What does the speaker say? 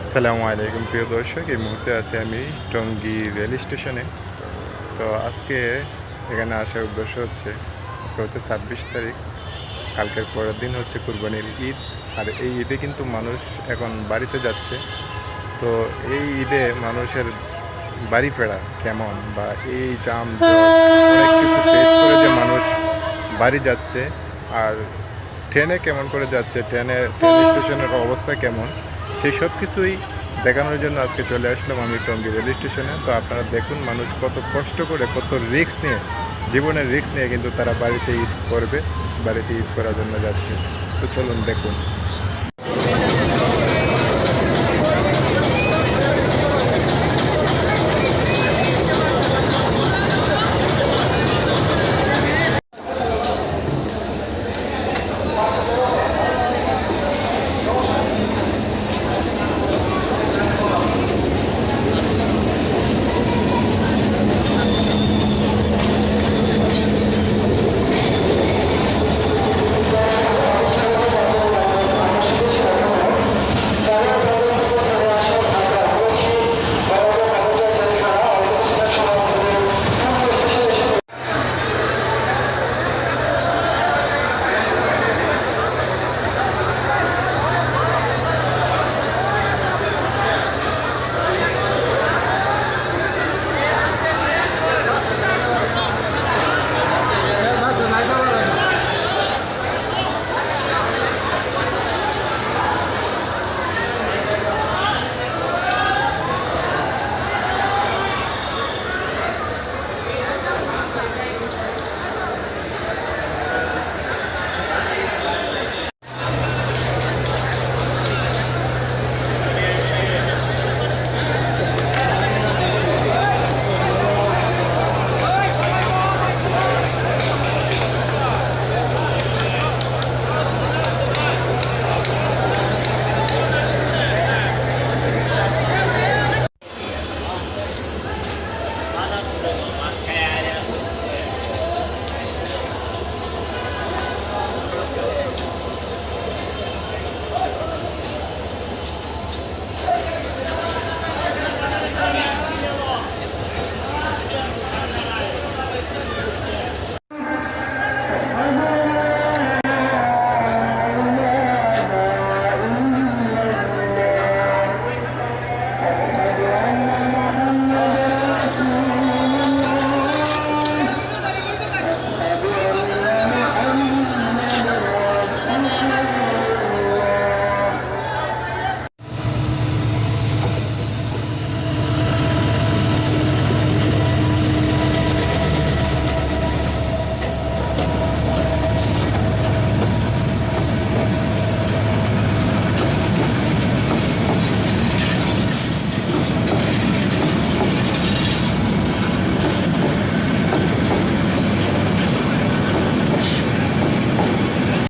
আসসালামু আলাইকুম প্রিয় দর্শক, এই মুহূর্তে আছি আমি টঙ্গী রেল স্টেশনে। তো আজকে এখানে আসার উদ্দেশ্য হচ্ছে, আজকে হচ্ছে 26 তারিখ, কালকের পরের দিন হচ্ছে কুরবানির ঈদ। আর এই ঈদে কিন্তু মানুষ এখন বাড়িতে যাচ্ছে। তো এই ঈদে মানুষের বাড়ি ফেরা কেমন, বা এই জাম অনেক কিছু ফেস করে যে মানুষ বাড়ি যাচ্ছে, আর ট্রেনে কেমন করে যাচ্ছে, ট্রেন স্টেশনের অবস্থা কেমন, সেই সব কিছুই দেখানোর জন্য আজকে চলে আসলাম আমি টঙ্গী রেল স্টেশনে। তো আপনারা দেখুন, মানুষ কত কষ্ট করে, কত রিস্ক নিয়ে, জীবনের রিস্ক নিয়ে কিন্তু তারা বাড়িতে ঈদ করবে, বাড়িতে ঈদ করার জন্য যাচ্ছে। তো চলুন দেখুন।